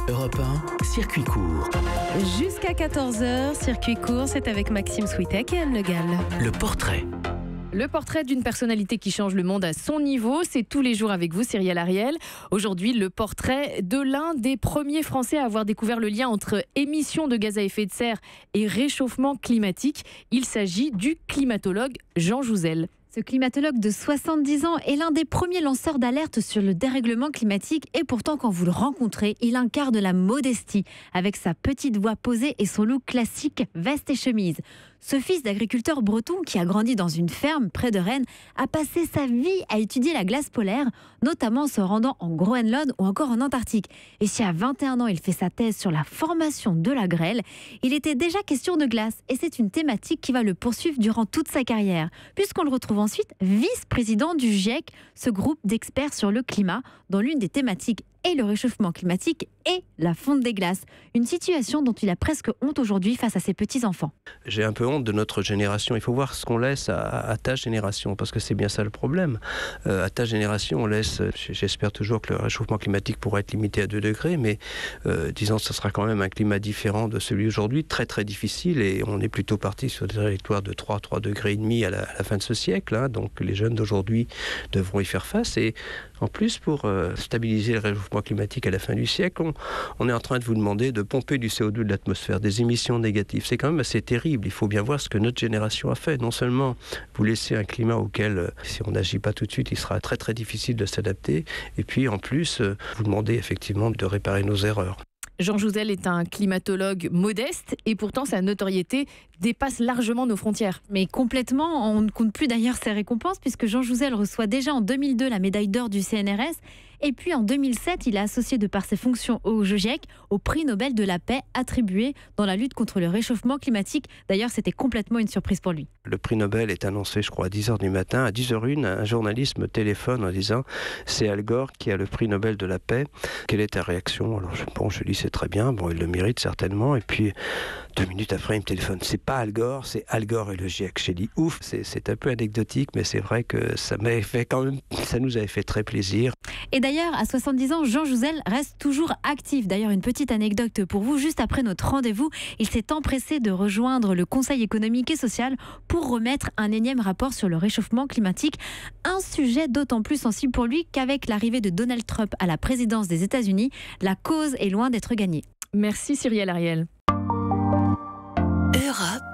Europe 1, circuit court. Jusqu'à 14h, circuit court, c'est avec Maxime Switek et Anne Le Gall. Le portrait. Le portrait d'une personnalité qui change le monde à son niveau, c'est tous les jours avec vous, Cyrielle Ariel. Aujourd'hui, le portrait de l'un des premiers Français à avoir découvert le lien entre émissions de gaz à effet de serre et réchauffement climatique. Il s'agit du climatologue Jean Jouzel. Ce climatologue de 70 ans est l'un des premiers lanceurs d'alerte sur le dérèglement climatique et pourtant quand vous le rencontrez, il incarne la modestie avec sa petite voix posée et son look classique veste et chemise. Ce fils d'agriculteur breton qui a grandi dans une ferme près de Rennes a passé sa vie à étudier la glace polaire, notamment en se rendant en Groenland ou encore en Antarctique. Et si à 21 ans il fait sa thèse sur la formation de la grêle, il était déjà question de glace et c'est une thématique qui va le poursuivre durant toute sa carrière, puisqu'on le retrouve ensuite vice-président du GIEC, ce groupe d'experts sur le climat, dont l'une des thématiques est le réchauffement climatique et la fonte des glaces. Une situation dont il a presque honte aujourd'hui face à ses petits-enfants. J'ai un peu honte de notre génération. Il faut voir ce qu'on laisse à ta génération, parce que c'est bien ça le problème. À ta génération, on laisse, j'espère toujours que le réchauffement climatique pourra être limité à 2 degrés, mais disons que ce sera quand même un climat différent de celui d'aujourd'hui, très très difficile, et on est plutôt parti sur des trajectoires de 3 degrés et demi à la fin de ce siècle, hein, donc les jeunes d'aujourd'hui devront y faire face, et en plus pour stabiliser le réchauffement climatique à la fin du siècle, on est en train de vous demander de pomper du CO2 de l'atmosphère, des émissions négatives. C'est quand même assez terrible. Il faut bien voir ce que notre génération a fait. Non seulement vous laissez un climat auquel, si on n'agit pas tout de suite, il sera très très difficile de s'adapter, et puis en plus, vous demandez effectivement de réparer nos erreurs. Jean Jouzel est un climatologue modeste et pourtant sa notoriété dépasse largement nos frontières. Mais complètement, on ne compte plus d'ailleurs ses récompenses puisque Jean Jouzel reçoit déjà en 2002 la médaille d'or du CNRS et puis en 2007, il est associé de par ses fonctions au GIEC au prix Nobel de la paix attribué dans la lutte contre le réchauffement climatique. D'ailleurs, c'était complètement une surprise pour lui. Le prix Nobel est annoncé, je crois, à 10h du matin. À 10h01, un journaliste me téléphone en disant « C'est Al Gore qui a le prix Nobel de la paix. Quelle est ta réaction ?» Alors je dis « C'est très bien, bon, il le mérite certainement. » Et puis 2 minutes après, il me téléphone. C'est pas Al Gore, c'est Al Gore et le GIEC. J'ai dit ouf, c'est un peu anecdotique, mais c'est vrai que ça nous avait fait très plaisir. Et d'ailleurs, à 70 ans, Jean Jouzel reste toujours actif. D'ailleurs, une petite anecdote pour vous. Juste après notre rendez-vous, il s'est empressé de rejoindre le Conseil économique et social pour remettre un énième rapport sur le réchauffement climatique. Un sujet d'autant plus sensible pour lui qu'avec l'arrivée de Donald Trump à la présidence des États-Unis, la cause est loin d'être gagnée. Merci Cyrielle Ariel. Europe